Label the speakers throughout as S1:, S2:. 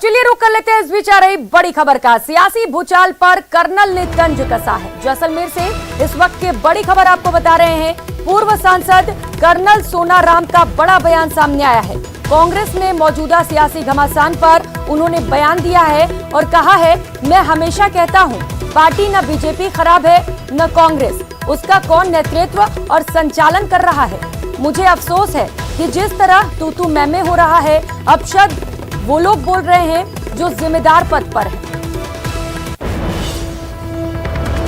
S1: चलिए रुक कर लेते हैं इस बीच आ रही बड़ी खबर का। सियासी भूचाल पर कर्नल ने तंज कसा है। जैसलमेर से इस वक्त की बड़ी खबर आपको बता रहे हैं। पूर्व सांसद कर्नल सोनाराम का बड़ा बयान सामने आया है। कांग्रेस में मौजूदा सियासी घमासान पर उन्होंने बयान दिया है और कहा है, मैं हमेशा कहता हूं, पार्टी न बीजेपी खराब है न कांग्रेस, उसका कौन नेतृत्व और संचालन कर रहा है। मुझे अफसोस है कि जिस तरह तू मैं हो रहा है, अपशब्द वो लोग बोल रहे हैं जो जिम्मेदार पद पर हैं।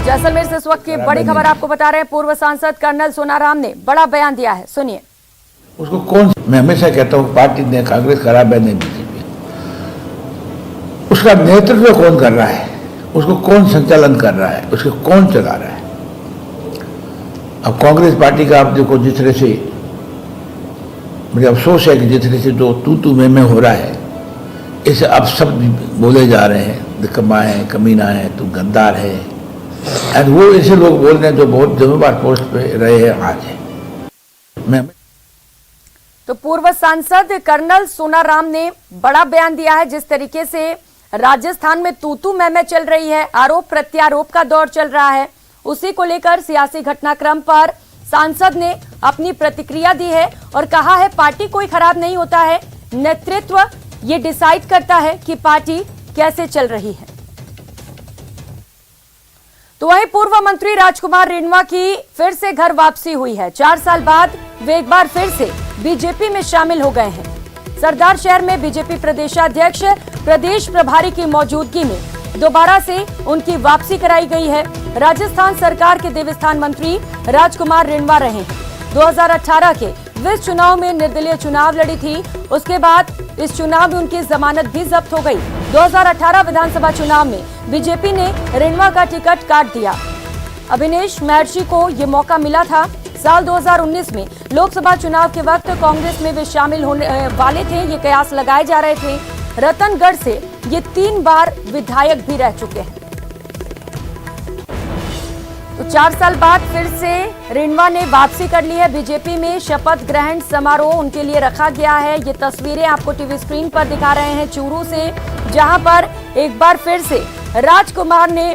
S1: जैसलमेर से इस वक्त की बड़ी खबर आपको बता रहे हैं। पूर्व सांसद कर्नल सोनाराम ने बड़ा बयान दिया है, सुनिए।
S2: उसको कौन, मैं हमेशा कहता हूँ पार्टी ने कांग्रेस खराब है, नहीं बीजेपी, उसका नेतृत्व कौन कर रहा है, उसको कौन संचालन कर रहा है, उसको कौन चला रहा है। अब कांग्रेस पार्टी का आप देखो, जिस तरह से मुझे अफसोस है कि जिस तरह से जो तू मैं हो रहा है, इसे अब सब बोले जा रहे हैं, निकम्मा है, कमीना है, तू गद्दार है, और वो ऐसे लोग बोल रहे हैं जो बहुत जिम्मेदार पोस्ट पे रहे हैं आज है। मैं
S1: तो पूर्व सांसद कर्नल सोनाराम ने बड़ा बयान दिया है। जिस तरीके से राजस्थान में तू मैं चल रही है, आरोप प्रत्यारोप का दौर चल रहा है, उसी को लेकर सियासी घटनाक्रम पर सांसद ने अपनी प्रतिक्रिया दी है और कहा है, पार्टी कोई खराब नहीं होता है, नेतृत्व ये डिसाइड करता है कि पार्टी कैसे चल रही है। तो वहीं पूर्व मंत्री राजकुमार रेणवा की फिर से घर वापसी हुई है। 4 साल बाद वे एक बार फिर से बीजेपी में शामिल हो गए हैं। सरदार शहर में बीजेपी प्रदेशाध्यक्ष प्रदेश प्रभारी की मौजूदगी में दोबारा से उनकी वापसी कराई गई है। राजस्थान सरकार के देवस्थान मंत्री राजकुमार रेणवा रहे हैं। 2018 के विस चुनाव में निर्दलीय चुनाव लड़ी थी। उसके बाद इस चुनाव में उनकी जमानत भी जब्त हो गई। 2018 विधानसभा चुनाव में बीजेपी ने रेणवा का टिकट काट दिया। अभिनेश महर्षि को ये मौका मिला था। साल 2019 में लोकसभा चुनाव के वक्त कांग्रेस में वे शामिल होने वाले थे, ये कयास लगाए जा रहे थे। रतनगढ़ से ये 3 बार विधायक भी रह चुके हैं। तो 4 साल बाद फिर से रेणवा ने वापसी कर ली है। बीजेपी में शपथ ग्रहण समारोह उनके लिए रखा गया है। ये तस्वीरें आपको टीवी स्क्रीन पर दिखा रहे हैं चूरू से, जहां पर एक बार फिर से राजकुमार ने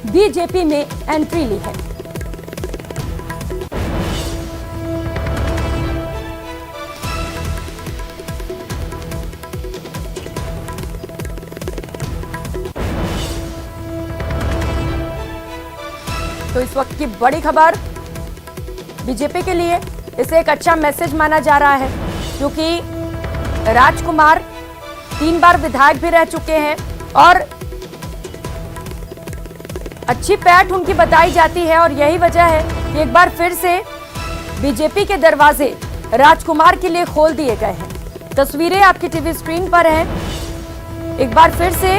S1: बीजेपी में एंट्री ली है। तो इस वक्त की बड़ी खबर बीजेपी के लिए इसे एक अच्छा मैसेज माना जा रहा है, क्योंकि राजकुमार 3 बार विधायक भी रह चुके हैं और अच्छी पैठ उनकी बताई जाती है। और यही वजह है कि एक बार फिर से बीजेपी के दरवाजे राजकुमार के लिए खोल दिए गए हैं। तस्वीरें आपकी टीवी स्क्रीन पर हैं। एक बार फिर से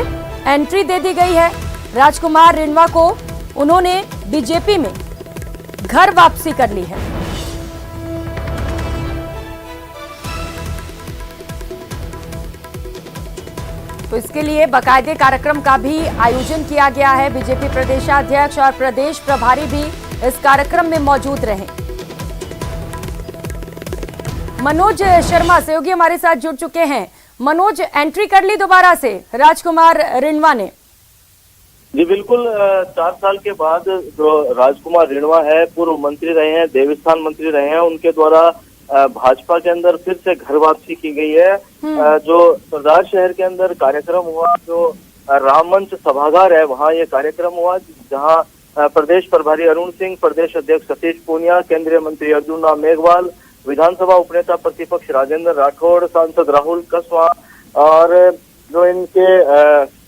S1: एंट्री दे दी गई है राजकुमार रेणवा को। उन्होंने बीजेपी में घर वापसी कर ली है। तो इसके लिए बाकायदे कार्यक्रम का भी आयोजन किया गया है। बीजेपी प्रदेशाध्यक्ष और प्रदेश प्रभारी भी इस कार्यक्रम में मौजूद रहे। मनोज शर्मा सहयोगी हमारे साथ जुड़ चुके हैं। मनोज, एंट्री कर ली दोबारा से राजकुमार रेणवा ने?
S3: जी बिल्कुल, 4 साल के बाद जो राजकुमार रेणवा है, पूर्व मंत्री रहे हैं, देवस्थान मंत्री रहे हैं, उनके द्वारा भाजपा के अंदर फिर से घर वापसी की गई है। जो सरदार शहर के अंदर कार्यक्रम हुआ, जो राम मंच सभागार है, वहाँ ये कार्यक्रम हुआ, जहाँ प्रदेश प्रभारी अरुण सिंह, प्रदेश अध्यक्ष सतीश पूनिया, केंद्रीय मंत्री अर्जुन राम मेघवाल, विधानसभा उपनेता प्रतिपक्ष राजेंद्र राठौड़, सांसद राहुल कसवा और जो इनके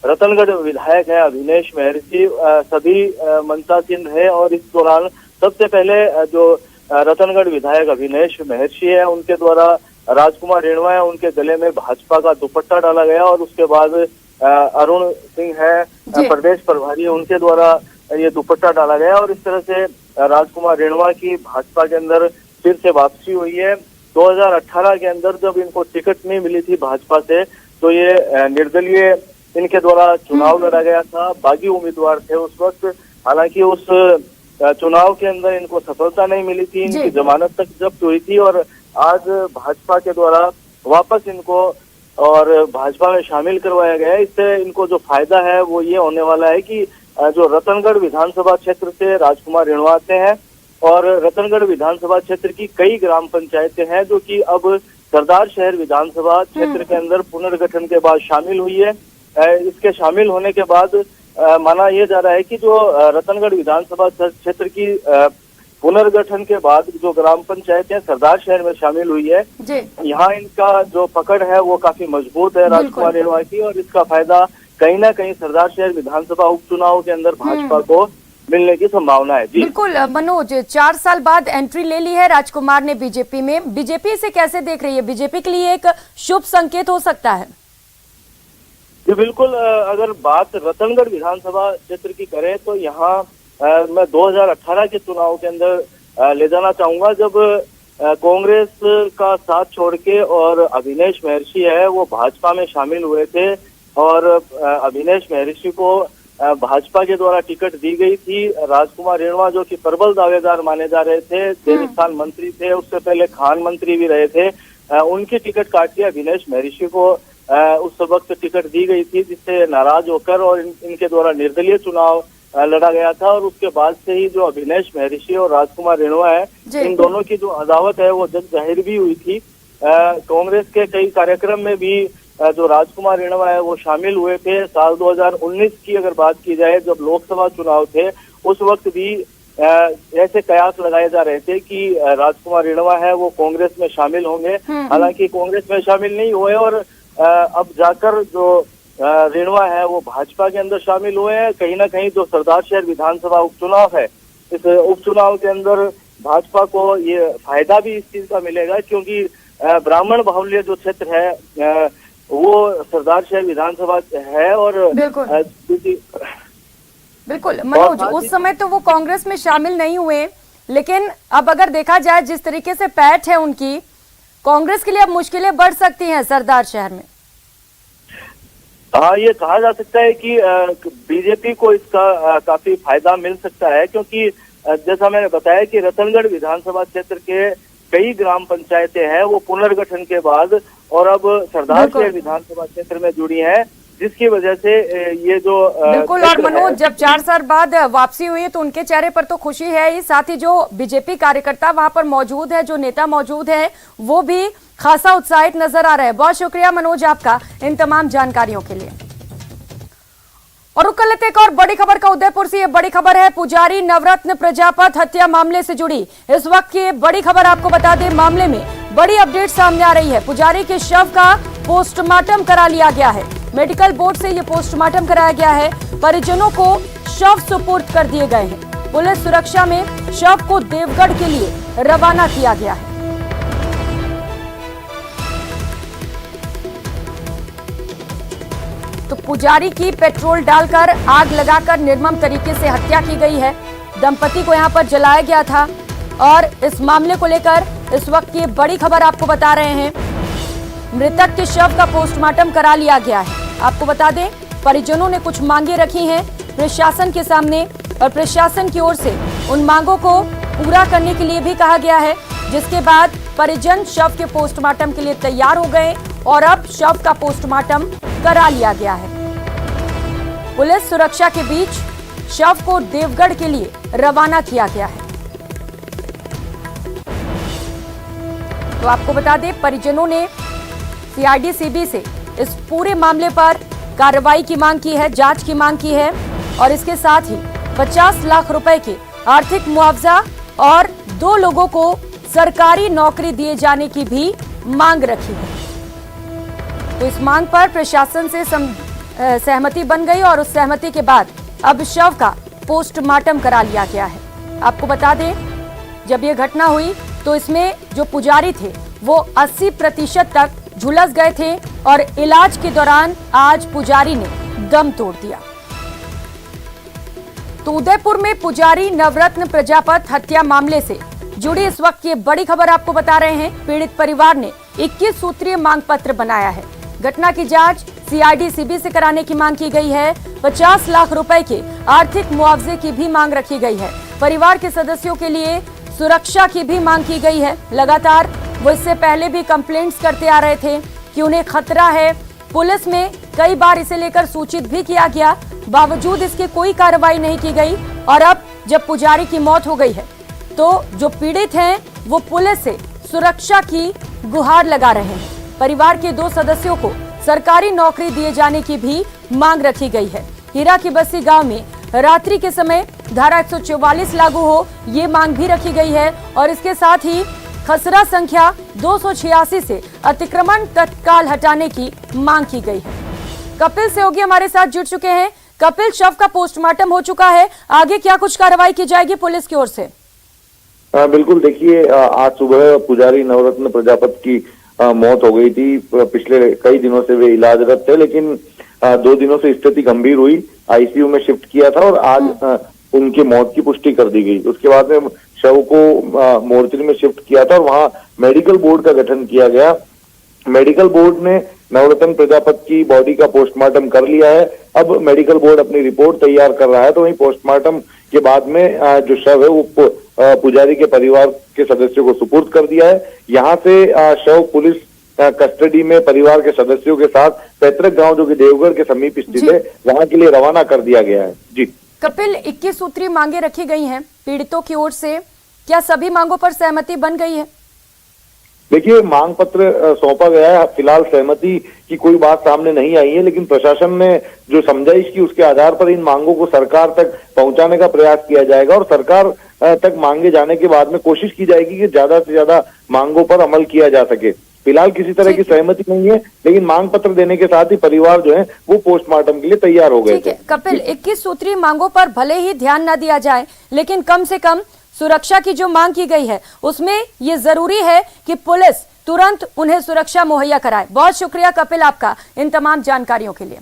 S3: रतनगढ़ विधायक हैं अभिनेश महर्षि, सभी मंचासीन रहे। और इस दौरान सबसे पहले जो रतनगढ़ विधायक अभिनेश महर्षि है, उनके द्वारा राजकुमार रेणवा है, उनके गले में भाजपा का दुपट्टा डाला गया। और उसके बाद अरुण सिंह है प्रदेश प्रभारी, उनके द्वारा ये दुपट्टा डाला गया। और इस तरह से राजकुमार रेणवा की भाजपा के अंदर फिर से वापसी हुई है। 2018 के अंदर जब इनको टिकट नहीं मिली थी भाजपा से, तो ये निर्दलीय इनके द्वारा चुनाव लड़ा गया था, बागी उम्मीदवार थे उस वक्त। हालांकि उस चुनाव के अंदर इनको सफलता नहीं मिली थी, इनकी जमानत तक जब्त हुई थी और आज भाजपा के द्वारा वापस इनको और भाजपा में शामिल करवाया गया है। इससे इनको जो फायदा है वो ये होने वाला है कि जो रतनगढ़ विधानसभा क्षेत्र से राजकुमार रिणवा आते हैं और रतनगढ़ विधानसभा क्षेत्र की कई ग्राम पंचायतें हैं जो कि अब सरदार शहर विधानसभा क्षेत्र के अंदर पुनर्गठन के बाद शामिल हुई है। इसके शामिल होने के बाद माना यह जा रहा है कि जो रतनगढ़ विधानसभा क्षेत्र की पुनर्गठन के बाद जो ग्राम पंचायतें सरदार शहर में शामिल हुई है, यहाँ इनका जो पकड़ है वो काफी मजबूत है राजकुमार रिणवा की, और इसका फायदा कहीं ना कहीं सरदार शहर विधानसभा उपचुनाव के अंदर भाजपा को मिलने की संभावना है। जी
S1: बिल्कुल मनोज, 4 साल बाद एंट्री ले ली है राजकुमार ने बीजेपी में। बीजेपी इसे कैसे देख रही है? बीजेपी के लिए एक शुभ संकेत हो सकता है?
S3: जी बिल्कुल, अगर बात रतनगढ़ विधानसभा क्षेत्र की करें तो यहाँ मैं 2018 के चुनाव के अंदर ले जाना चाहूंगा, जब कांग्रेस का साथ छोड़ के और अभिनेश महर्षि है वो भाजपा में शामिल हुए थे और अभिनेश महर्षि को भाजपा के द्वारा टिकट दी गई थी। राजकुमार रिणवा जो कि प्रबल दावेदार माने जा रहे थे, देवस्थान मंत्री थे, उससे पहले खान मंत्री भी रहे थे, उनकी टिकट काट के अभिनेश महर्षि को उस वक्त टिकट दी गई थी, जिससे नाराज होकर और इनके द्वारा निर्दलीय चुनाव लड़ा गया था। और उसके बाद से ही जो अभिनेश महर्षि और राजकुमार रिणवा है, इन दोनों की जो अदावत है वो जग जाहिर भी हुई थी। कांग्रेस के कई कार्यक्रम में भी जो राजकुमार रिणवा है वो शामिल हुए थे। साल 2019 की अगर बात की जाए, जब लोकसभा चुनाव थे, उस वक्त भी ऐसे कयास लगाए जा रहे थे कि राजकुमार रिणवा है वो कांग्रेस में शामिल होंगे। हालांकि कांग्रेस में शामिल नहीं हुए और अब जाकर जो रिणवा है वो भाजपा के अंदर शामिल हुए हैं। कहीं ना कहीं जो सरदार शहर विधानसभा उपचुनाव है, इस उपचुनाव के अंदर भाजपा को ये फायदा भी इस चीज का मिलेगा, क्योंकि ब्राह्मण बाहुल्य जो क्षेत्र है वो सरदार शहर विधानसभा है। और
S1: बिल्कुल मनोज, उस समय तो वो कांग्रेस में शामिल नहीं हुए, लेकिन अब अगर देखा जाए जिस तरीके से पैठ है उनकी, कांग्रेस के लिए अब मुश्किलें बढ़ सकती हैं सरदार शहर में।
S3: हाँ, ये कहा जा सकता है कि बीजेपी को इसका काफी फायदा मिल सकता है, क्योंकि जैसा मैंने बताया कि रतनगढ़ विधानसभा क्षेत्र के कई ग्राम पंचायतें हैं वो पुनर्गठन के बाद और अब सरदार शहर विधानसभा क्षेत्र में जुड़ी हैं, जिसकी वजह से ये जो
S1: बिल्कुल। और मनोज, जब 4 साल बाद वापसी हुई है तो उनके चेहरे पर तो खुशी है ही, साथ ही जो बीजेपी कार्यकर्ता वहां पर मौजूद है, जो नेता मौजूद है, वो भी खासा उत्साहित नजर आ रहा है। बहुत शुक्रिया मनोज आपका इन तमाम जानकारियों के लिए। और रुक कर लेते एक और बड़ी खबर का उदयपुर से। ये बड़ी खबर है पुजारी नवरत्न प्रजापत हत्या मामले से जुड़ी। इस वक्त की बड़ी खबर आपको बता दें, मामले में बड़ी अपडेट सामने आ रही है। पुजारी के शव का पोस्टमार्टम करा लिया गया है। मेडिकल बोर्ड से ये पोस्टमार्टम कराया गया है। परिजनों को शव सुपुर्द कर दिए गए हैं। पुलिस सुरक्षा में शव को देवगढ़ के लिए रवाना किया गया है। तो पुजारी की पेट्रोल डालकर आग लगाकर निर्मम तरीके से हत्या की गई है। दंपति को यहां पर जलाया गया था और इस मामले को लेकर इस वक्त की बड़ी खबर आपको बता रहे हैं। मृतक के शव का पोस्टमार्टम करा लिया गया है। आपको बता दें, परिजनों ने कुछ मांगे रखी हैं प्रशासन के सामने और प्रशासन की ओर से उन मांगों को पूरा करने के लिए भी कहा गया है, जिसके बाद परिजन शव के पोस्टमार्टम के लिए तैयार हो गए और अब शव का पोस्टमार्टम करा लिया गया है। पुलिस सुरक्षा के बीच शव को देवगढ़ के लिए रवाना किया गया है। तो आपको बता दें, परिजनों ने सीआईडी-सीबी से इस पूरे मामले पर कार्रवाई की मांग की है, जांच की मांग की है और इसके साथ ही 50 लाख रुपए के आर्थिक मुआवजा और 2 लोगों को सरकारी नौकरी दिए जाने की भी मांग रखी है। तो इस मांग पर प्रशासन से सहमति बन गई और उस सहमति के बाद अब शव का पोस्टमार्टम करा लिया गया है। आपको बता दें, जब ये घटना हुई तो इसमें जो पुजारी थे वो 80% तक झुलस गए थे और इलाज के दौरान आज पुजारी ने दम तोड़ दिया। तो उदयपुर में पुजारी नवरत्न प्रजापत हत्या मामले से जुड़ी इस वक्त की बड़ी खबर आपको बता रहे हैं। पीड़ित परिवार ने 21 सूत्रीय मांग पत्र बनाया है। घटना की जांच सीआईडी-सीबी से कराने की मांग की गई है। 50 लाख रुपए के आर्थिक मुआवजे की भी मांग रखी गई है। परिवार के सदस्यों के लिए सुरक्षा की भी मांग की गई है। लगातार वो इससे पहले भी कंप्लेंट्स करते आ रहे थे। कि उन्हें खतरा है। पुलिस में कई बार इसे लेकर सूचित भी किया गया, बावजूद इसके कोई कार्रवाई नहीं की गई। और अब जब पुजारी की मौत हो गई है तो जो पीड़ित हैं वो पुलिस से सुरक्षा की गुहार लगा रहे हैं। परिवार के 2 सदस्यों को सरकारी नौकरी दिए जाने की भी मांग रखी गई है। हीरा की बस्ती गांव में रात्रि के समय धारा 144 लागू हो, ये मांग भी रखी गई है। और इसके साथ ही खसरा संख्या 286 से अतिक्रमण तत्काल हटाने की मांग की गई है। कपिल सेवगी हमारे साथ जुड़ चुके हैं। कपिल, शव का पोस्टमार्टम हो चुका है, आगे क्या कुछ कार्रवाई की जाएगी पुलिस की ओर से?
S4: बिल्कुल, देखिए आज सुबह पुजारी नवरत्न प्रजापत की मौत हो गई थी। पिछले कई दिनों से वे इलाजरत थे, लेकिन 2 दिनों से स्थिति गंभीर हुई, आईसीयू में शिफ्ट किया था और आज उनकी मौत की पुष्टि कर दी गई। उसके बाद में शव को मोर्चरी में शिफ्ट किया था और वहां मेडिकल बोर्ड का गठन किया गया। मेडिकल बोर्ड ने नवरत्न प्रजापत की बॉडी का पोस्टमार्टम कर लिया है। अब मेडिकल बोर्ड अपनी रिपोर्ट तैयार कर रहा है, तो वहीं पोस्टमार्टम के बाद में जो शव है वो पुजारी के परिवार के सदस्यों को सुपुर्द कर दिया है। यहाँ से शव पुलिस कस्टडी में परिवार के सदस्यों के साथ पैतृक गांव जो कि देवगढ़ के समीप स्थित है वहां के लिए रवाना कर दिया गया है। जी
S1: कपिल, 21 सूत्री मांगे रखी गई हैं पीड़ितों की ओर से, क्या सभी मांगों पर सहमति बन गई है?
S4: देखिए, मांग पत्र सौंपा गया है। फिलहाल सहमति की कोई बात सामने नहीं आई है, लेकिन प्रशासन ने जो समझाइश की उसके आधार पर इन मांगों को सरकार तक पहुंचाने का प्रयास किया जाएगा और सरकार तक मांगे जाने के बाद में कोशिश की जाएगी कि ज्यादा से ज्यादा मांगों पर अमल किया जा सके। फिलहाल किसी तरह की सहमति नहीं है, लेकिन मांग पत्र देने के साथ ही परिवार जो है वो पोस्टमार्टम के लिए तैयार हो गए थे।
S1: कपिल, 21 सूत्री मांगों पर भले ही ध्यान न दिया जाए, लेकिन कम से कम सुरक्षा की जो मांग की गई है उसमें ये जरूरी है कि पुलिस तुरंत उन्हें सुरक्षा मुहैया कराए। बहुत शुक्रिया कपिल आपका इन तमाम जानकारियों के लिए।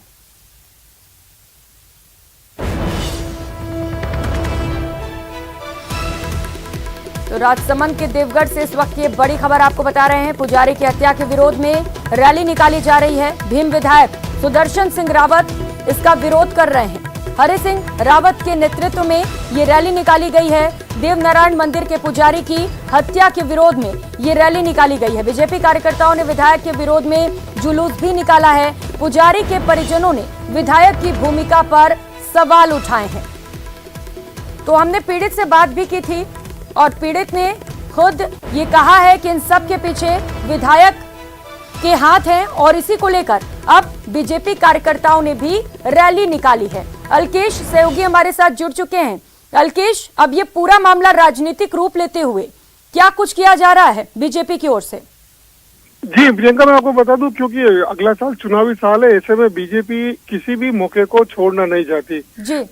S1: तो राजसमंद के देवगढ़ से इस वक्त ये बड़ी खबर आपको बता रहे हैं। पुजारी की हत्या के विरोध में रैली निकाली जा रही है। भीम विधायक सुदर्शन सिंह रावत इसका विरोध कर रहे हैं। हरि सिंह रावत के नेतृत्व में ये रैली निकाली गई है। देवनारायण मंदिर के पुजारी की हत्या के विरोध में ये रैली निकाली गई है। बीजेपी कार्यकर्ताओं ने विधायक के विरोध में जुलूस भी निकाला है। पुजारी के परिजनों ने विधायक की भूमिका पर सवाल उठाए हैं। तो हमने पीड़ित से बात भी की थी और पीड़ित ने खुद ये कहा है कि इन सब के पीछे विधायक के हाथ हैं और इसी को लेकर अब बीजेपी कार्यकर्ताओं ने भी रैली निकाली है। अलकेश सेवगी हमारे साथ जुड़ चुके हैं। अलकेश, अब ये पूरा मामला राजनीतिक रूप लेते हुए क्या कुछ किया जा रहा है बीजेपी की ओर से?
S5: जी प्रियंका, मैं आपको बता दूं, क्योंकि अगला साल चुनावी साल है, ऐसे में बीजेपी किसी भी मौके को छोड़ना नहीं चाहती।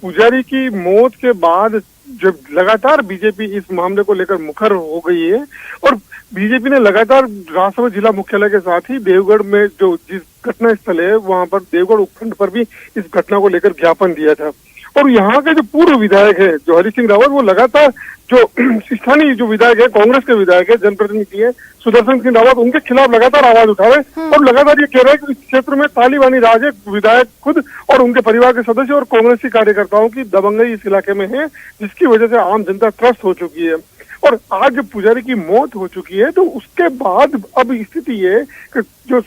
S5: पुजारी की मौत के बाद जब लगातार बीजेपी इस मामले को लेकर मुखर हो गई है और बीजेपी ने लगातार राजसमंद जिला मुख्यालय के साथ ही देवगढ़ में जो जिस घटना स्थल है वहां पर देवगढ़ उपखंड पर भी इस घटना को लेकर ज्ञापन दिया था। और यहाँ के जो पूर्व विधायक है जो हरि सिंह रावत, वो लगातार जो स्थानीय जो विधायक है, कांग्रेस के विधायक है, जनप्रतिनिधि है सुदर्शन सिंह रावत, उनके खिलाफ लगातार आवाज उठा रहे और लगातार ये कह रहे हैं कि इस क्षेत्र में तालिबानी राज है। विधायक खुद और उनके परिवार के सदस्य और कांग्रेसी कार्यकर्ताओं की दबंगई इस इलाके में है, जिसकी वजह से आम जनता त्रस्त हो चुकी है। और आज जब पुजारी की मौत हो चुकी है तो उसके बाद अब स्थिति है कि जो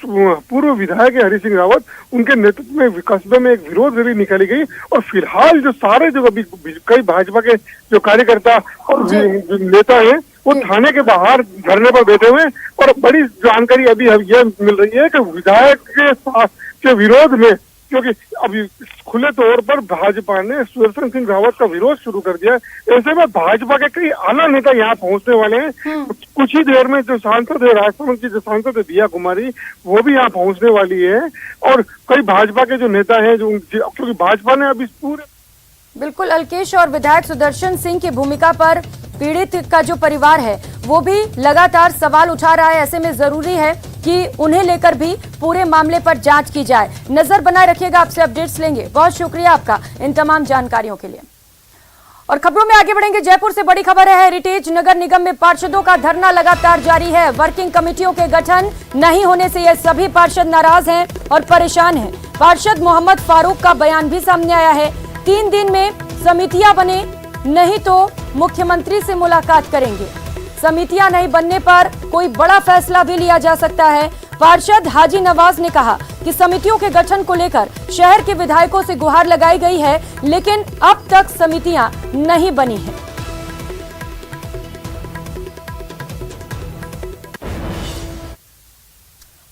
S5: पूर्व विधायक है हरि सिंह रावत, उनके नेतृत्व में कस्बे में एक विरोध रैली निकाली गई और फिलहाल जो सारे जो अभी कई भाजपा के जो कार्यकर्ता और नेता हैं वो थाने के बाहर धरने पर बैठे हुए हैं। और बड़ी जानकारी अभी यह मिल रही है कि विधायक के विरोध में, क्योंकि अभी खुले तौर पर भाजपा ने सुदर्शन सिंह रावत का विरोध शुरू कर दिया, ऐसे में भाजपा के कई आला नेता यहाँ पहुंचने वाले हैं। कुछ ही देर में जो सांसद है राजसमंद की जो सांसद है दिया कुमारी, वो भी यहाँ पहुंचने वाली है और कई भाजपा के जो नेता हैं जो, क्योंकि भाजपा ने अभी पूरे
S1: बिल्कुल अलकेश और विधायक सुदर्शन सिंह की भूमिका पर पीड़ित का जो परिवार है वो भी लगातार सवाल उठा रहा है। ऐसे में जरूरी है कि उन्हें लेकर भी पूरे मामले पर जांच की जाए। नजर बनाए रखिएगा, आपसे अपडेट्स लेंगे। बहुत शुक्रिया आपका इन तमाम जानकारियों के लिए। और खबरों में आगे बढ़ेंगे। जयपुर से बड़ी खबर है। हेरिटेज नगर निगम में पार्षदों का धरना लगातार जारी है। वर्किंग कमेटियों के गठन नहीं होने से ये सभी पार्षद नाराज हैं और परेशान हैं। पार्षद मोहम्मद फारूक का बयान भी सामने आया है। 3 दिन में समितियां बने, नहीं तो मुख्यमंत्री से मुलाकात करेंगे। समितियां नहीं बनने पर कोई बड़ा फैसला भी लिया जा सकता है। पार्षद हाजी नवाज ने कहा कि समितियों के गठन को लेकर शहर के विधायकों से गुहार लगाई गई है, लेकिन अब तक समितियां नहीं बनी हैं।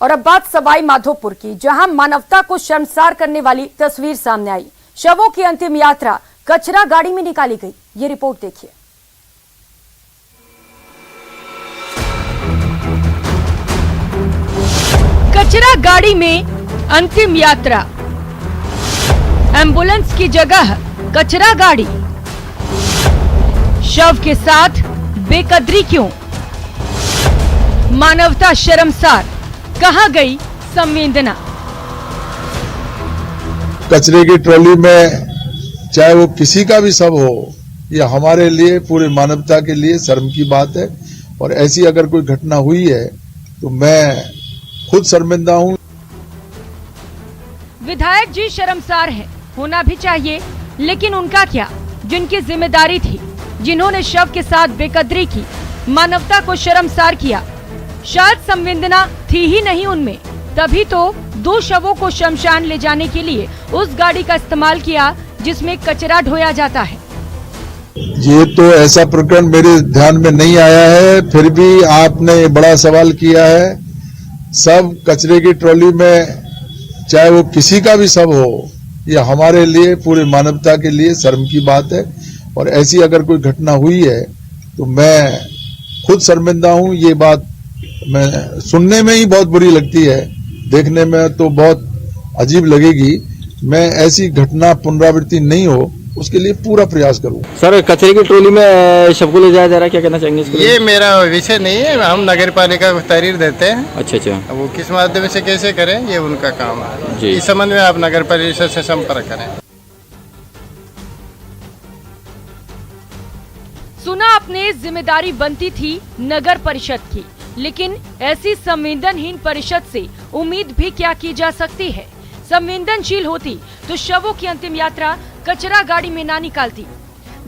S1: और अब बात सवाई माधोपुर की, जहां मानवता को शर्मसार करने वाली तस्वीर सामने आई। शवों की अंतिम यात्रा कचरा गाड़ी में निकाली गई। ये रिपोर्ट देखिए। कचरा गाड़ी में अंतिम यात्रा, एम्बुलेंस की जगह कचरा गाड़ी। शव के साथ बेकदरी क्यों? मानवता शर्मसार, कहां गई संवेदना?
S6: कचरे की ट्रॉली में चाहे वो किसी का भी शव हो, यह हमारे लिए, पूरी मानवता के लिए शर्म की बात है। और ऐसी अगर कोई घटना हुई है तो मैं खुद शर्मिंदा हूं।
S1: विधायक जी शर्मसार हैं, होना भी चाहिए, लेकिन उनका क्या? जिनकी जिम्मेदारी थी, जिन्होंने शव के साथ बेकदरी की, मानवता को शर्मसार किया, शायद संवेदना थी ही नहीं उनमें, तभी तो 2 शवों को शमशान ले जाने के लिए उस गाड़ी का इस्तेमाल किया जिसमें कचरा ढोया जाता है।
S6: ये तो ऐसा प्रकरण मेरे ध्यान में नहीं आया है, फिर भी आपने बड़ा सवाल किया है। सब कचरे की ट्रॉली में चाहे वो किसी का भी शव हो, यह हमारे लिए, पूरी मानवता के लिए शर्म की बात है। और ऐसी अगर कोई घटना हुई है तो मैं खुद शर्मिंदा हूं। ये बात मैं सुनने में ही बहुत बुरी लगती है, देखने में तो बहुत अजीब लगेगी। मैं ऐसी घटना पुनरावृत्ति नहीं हो, उसके लिए पूरा प्रयास करूं।
S7: सर, कचरे की ट्रॉली में शव को ले जाया जा रहा है, क्या कहना चाहेंगे इसको?
S8: ये मेरा विषय नहीं है, हम नगर पालिका को तहरीर देते हैं।
S7: अच्छा।
S8: वो किस माध्यम से कैसे करें, ये उनका काम है
S7: जी।
S8: इस संबंध में आप नगर परिषद से संपर्क करें।
S1: सुना आपने, जिम्मेदारी बनती थी नगर परिषद की, लेकिन ऐसी संवेदनहीन परिषद से उम्मीद भी क्या की जा सकती है? संवेदनशील होती तो शवों की अंतिम यात्रा कचरा गाड़ी में ना निकालती।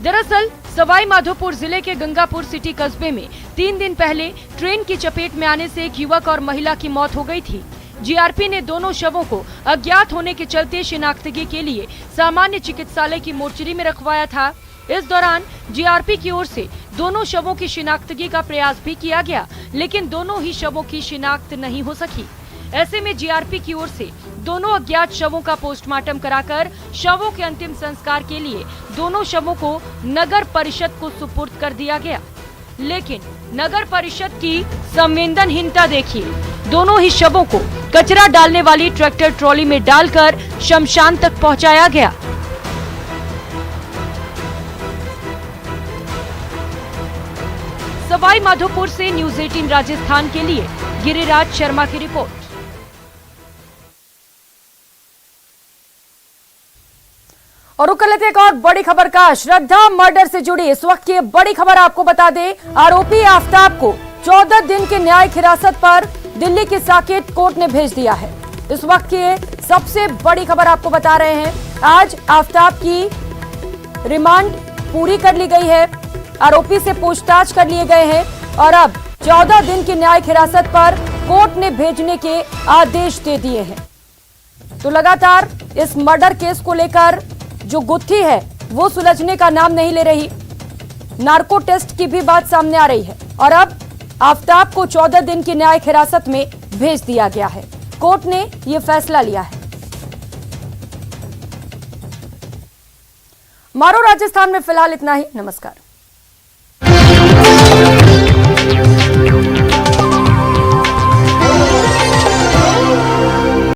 S1: दरअसल सवाई माधोपुर जिले के गंगापुर सिटी कस्बे में 3 दिन पहले ट्रेन की चपेट में आने से एक युवक और महिला की मौत हो गई थी। जीआरपी ने दोनों शवों को अज्ञात होने के चलते शिनाख्तगी के लिए सामान्य चिकित्सालय की मोर्चरी में रखवाया था। इस दौरान जीआरपी की ओर से दोनों शवों की शिनाख्तगी का प्रयास भी किया गया, लेकिन दोनों ही शवों की शिनाख्त नहीं हो सकी। ऐसे में जीआरपी की ओर से दोनों अज्ञात शवों का पोस्टमार्टम कराकर शवों के अंतिम संस्कार के लिए दोनों शवों को नगर परिषद को सुपुर्द कर दिया गया। लेकिन नगर परिषद की संवेदनहीनता देखिए, दोनों ही शवों को कचरा डालने वाली ट्रैक्टर ट्रॉली में डालकर शमशान तक पहुंचाया गया। सवाई माधोपुर से न्यूज़ 18 राजस्थान के लिए गिरिराज शर्मा की रिपोर्ट। और रुक लेते एक और बड़ी खबर का। श्रद्धा मर्डर से जुड़ी इस वक्त की बड़ी खबर आपको बता दें, आरोपी आफ्ताब को 14 दिन की न्यायिक हिरासत पर दिल्ली की साकेत कोर्ट ने भेज दिया है। इस वक्त की सबसे बड़ी खबर आपको बता रहे हैं। आज आफ्ताब की रिमांड पूरी कर ली गई है, आरोपी से पूछताछ कर लिए गए हैं और अब 14 दिन की न्यायिक हिरासत पर कोर्ट ने भेजने के आदेश दे दिए हैं। तो लगातार इस मर्डर केस को लेकर जो गुत्थी है वो सुलझने का नाम नहीं ले रही। नार्को टेस्ट की भी बात सामने आ रही है और अब आफ्ताब को 14 दिन की न्यायिक हिरासत में भेज दिया गया है। कोर्ट ने यह फैसला लिया है। मारो राजस्थान में फिलहाल इतना ही। नमस्कार।